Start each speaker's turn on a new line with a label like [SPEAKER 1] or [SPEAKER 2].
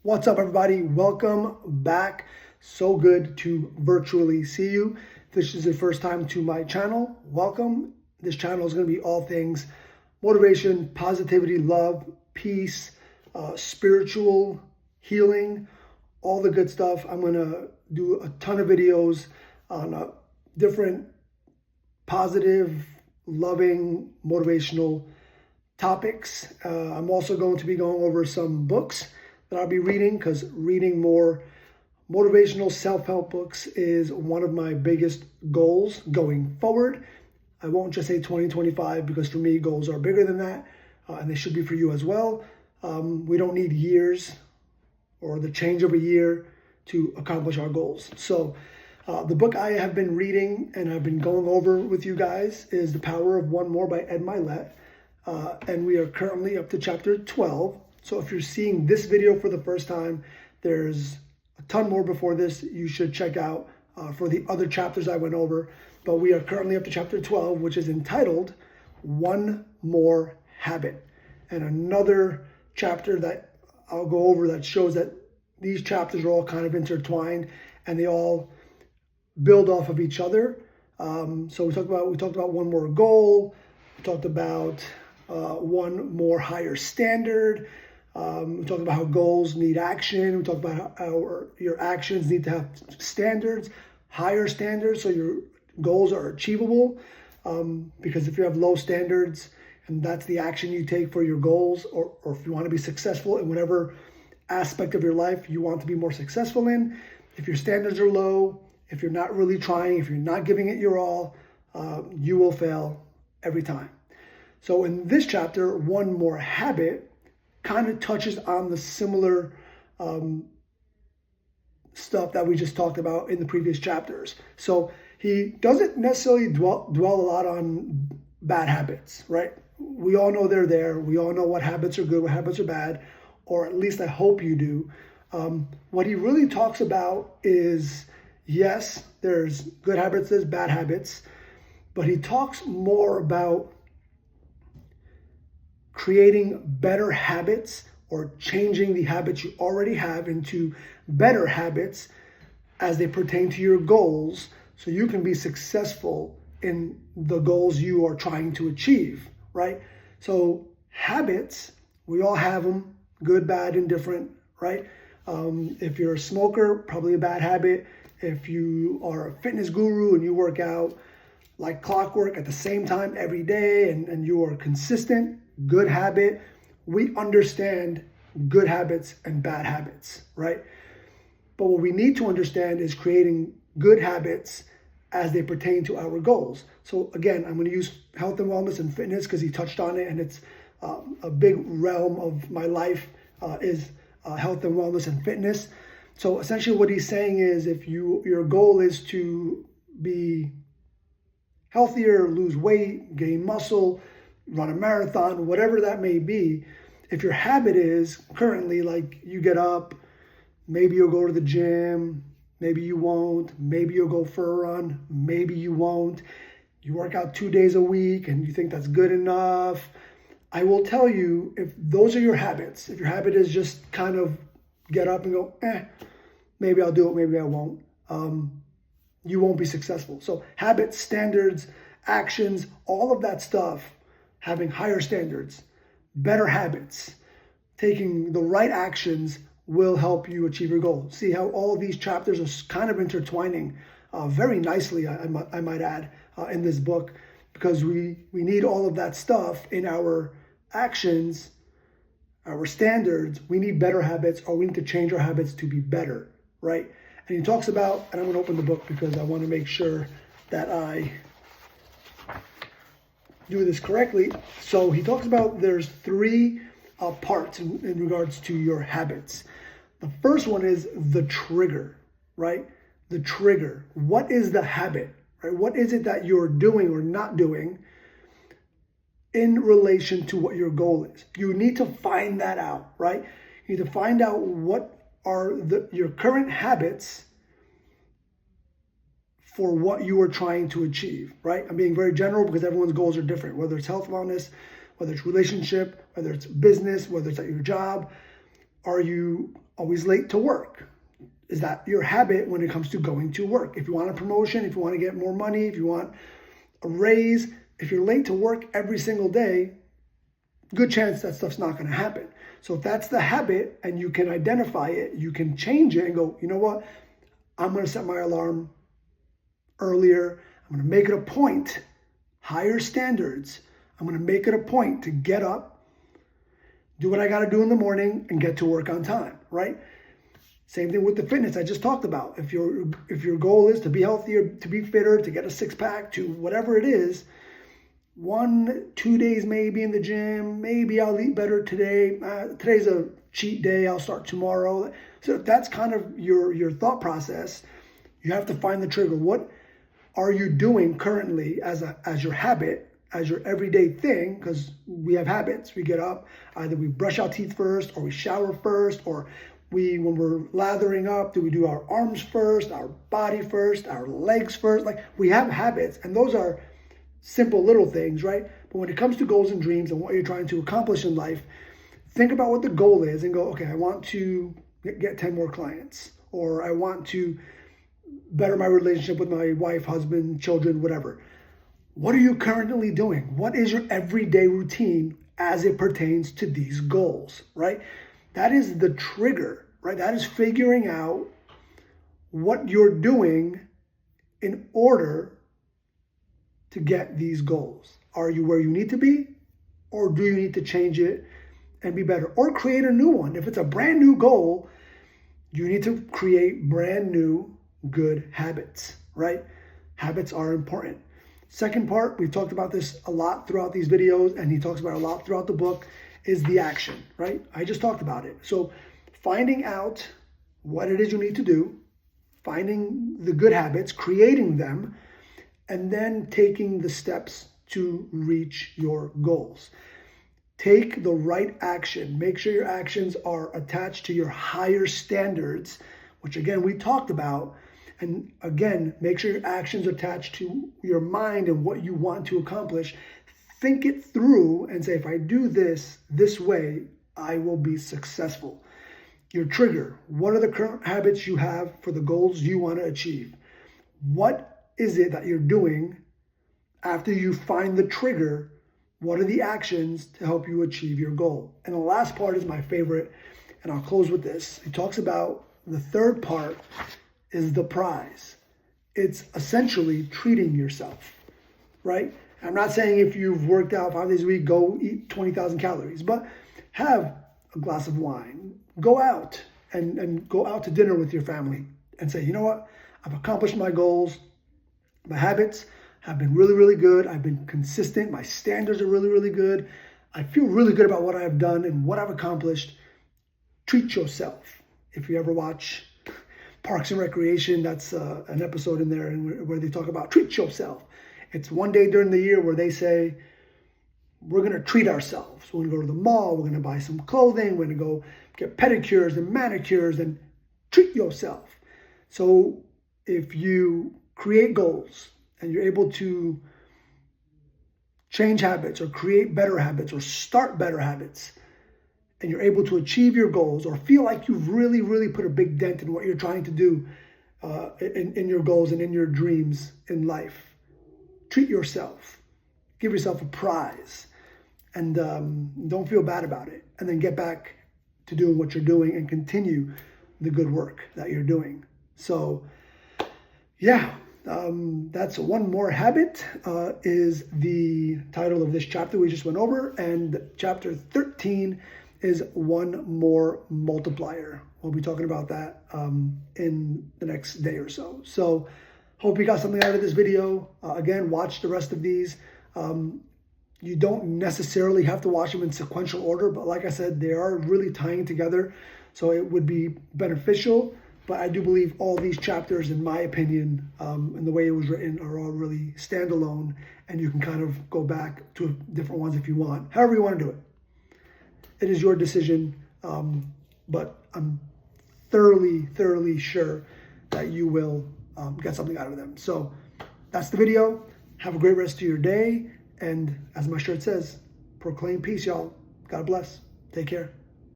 [SPEAKER 1] What's up, everybody? Welcome back. So good to virtually see you. If this is your first time to my channel, welcome. This channel is going to be all things motivation, positivity, love, peace, spiritual healing, all the good stuff. I'm going to do a ton of videos on different positive, loving, motivational topics. I'm also going to be going over some books that I'll be reading, because reading more motivational self-help books is one of my biggest goals going forward. I won't just say 2025, because for me, goals are bigger than that, and they should be for you as well. We don't need years or the change of a year to accomplish our goals. So the book I have been reading and I've been going over with you guys is The Power of One More by Ed Mylett. And we are currently up to chapter 12. So if you're seeing this video for the first time, there's a ton more before this you should check out for the other chapters I went over. But we are currently up to chapter 12, which is entitled One More Habit. And another chapter that I'll go over that shows that these chapters are all kind of intertwined and they all build off of each other. So we talked about one more goal. We talked about one more higher standard. We talked about how goals need action. We talked about how your actions need to have standards, higher standards, so your goals are achievable. Because if you have low standards and that's the action you take for your goals, or if you want to be successful in whatever aspect of your life you want to be more successful in, if your standards are low, if you're not really trying, if you're not giving it your all, you will fail every time. So in this chapter, One More Habit kind of touches on the similar stuff that we just talked about in the previous chapters. So he doesn't necessarily dwell a lot on bad habits, right? We all know they're there. We all know what habits are good, what habits are bad, or at least I hope you do. What he really talks about is, yes, there's good habits, there's bad habits, but he talks more about creating better habits or changing the habits you already have into better habits as they pertain to your goals, so you can be successful in the goals you are trying to achieve, right? So habits, we all have them, good, bad, indifferent, right? If you're a smoker, probably a bad habit. If you are a fitness guru and you work out like clockwork at the same time every day and you are consistent, good habit. We understand good habits and bad habits, right? But what we need to understand is creating good habits as they pertain to our goals. So again, I'm going to use health and wellness and fitness because he touched on it, and it's a big realm of my life is health and wellness and fitness. So essentially what he's saying is, if your goal is to be healthier, lose weight, gain muscle, run a marathon, whatever that may be, if your habit is currently like you get up, maybe you'll go to the gym, maybe you won't, maybe you'll go for a run, maybe you won't, you work out 2 days a week and you think that's good enough, I will tell you, if those are your habits, if your habit is just kind of get up and go, maybe I'll do it, maybe I won't, you won't be successful. So habits, standards, actions, all of that stuff, having higher standards, better habits, taking the right actions will help you achieve your goal. See how all these chapters are kind of intertwining very nicely, I might add, in this book, because we need all of that stuff in our actions, our standards. We need better habits, or we need to change our habits to be better, right? And he talks about, and I'm going to open the book because I want to make sure that I do this correctly. So he talks about there's three parts in regards to your habits. The first one is the trigger, right? The trigger. What is the habit, right? What is it that you're doing or not doing in relation to what your goal is? You need to find that out, right? You need to find out what are your current habits for what you are trying to achieve, right? I'm being very general because everyone's goals are different, whether it's health, wellness, whether it's relationship, whether it's business, whether it's at your job. Are you always late to work? Is that your habit when it comes to going to work? If you want a promotion, if you want to get more money, if you want a raise, if you're late to work every single day, good chance that stuff's not going to happen. So if that's the habit and you can identify it, you can change it and go, you know what? I'm going to set my alarm earlier. I'm going to make it a point, higher standards. I'm going to make it a point to get up, do what I got to do in the morning, and get to work on time, right? Same thing with the fitness I just talked about. If your goal is to be healthier, to be fitter, to get a six-pack, to whatever it is, 1-2 days maybe in the gym, maybe I'll eat better today. Today's a cheat day, I'll start tomorrow. So if that's kind of your thought process, you have to find the trigger. What are you doing currently as your habit, as your everyday thing? Because we have habits. We get up, either we brush our teeth first, or we shower first, or when we're lathering up, do we do our arms first, our body first, our legs first? Like, we have habits, and those are simple little things, right? But when it comes to goals and dreams and what you're trying to accomplish in life, think about what the goal is and go, okay, I want to get 10 more clients, or I want to better my relationship with my wife, husband, children, whatever. What are you currently doing? What is your everyday routine as it pertains to these goals, right? That is the trigger, right? That is figuring out what you're doing in order to get these goals. Are you where you need to be, or do you need to change it and be better, or create a new one? If it's a brand new goal, you need to create brand new good habits, right? Habits are important. Second part, we've talked about this a lot throughout these videos, and he talks about it a lot throughout the book, is the action, right? I just talked about it. So finding out what it is you need to do, finding the good habits, creating them, and then taking the steps to reach your goals. Take the right action. Make sure your actions are attached to your higher standards, which again, we talked about. And again, make sure your actions are attached to your mind and what you want to accomplish. Think it through and say, if I do this way, I will be successful. Your trigger. What are the current habits you have for the goals you want to achieve? What is it that you're doing after you find the trigger? What are the actions to help you achieve your goal? And the last part is my favorite, and I'll close with this. He talks about the third part is the prize. It's essentially treating yourself, right? I'm not saying if you've worked out 5 days a week, go eat 20,000 calories, but have a glass of wine, go out and go out to dinner with your family and say, you know what? I've accomplished my goals. My habits have been really, really good. I've been consistent. My standards are really, really good. I feel really good about what I've done and what I've accomplished. Treat yourself. If you ever watch Parks and Recreation, that's an episode in there where they talk about treat yourself. It's one day during the year where they say, we're going to treat ourselves. We're going to go to the mall. We're going to buy some clothing. We're going to go get pedicures and manicures and treat yourself. So if you create goals and you're able to change habits or create better habits or start better habits, and you're able to achieve your goals or feel like you've really, really put a big dent in what you're trying to do in your goals and in your dreams in life, treat yourself. Give yourself a prize, and don't feel bad about it. And then get back to doing what you're doing and continue the good work that you're doing. So, yeah, that's one more habit is the title of this chapter we just went over. And chapter 13 is one more multiplier. We'll be talking about that in the next day or so. So hope you got something out of this video. Again, watch the rest of these. You don't necessarily have to watch them in sequential order, but like I said, they are really tying together. So it would be beneficial. But I do believe all these chapters, in my opinion, and the way it was written, are all really standalone. And you can kind of go back to different ones if you want. However you want to do it. It is your decision. But I'm thoroughly sure that you will get something out of them. So that's the video. Have a great rest of your day. And as my shirt says, proclaim peace, y'all. God bless. Take care.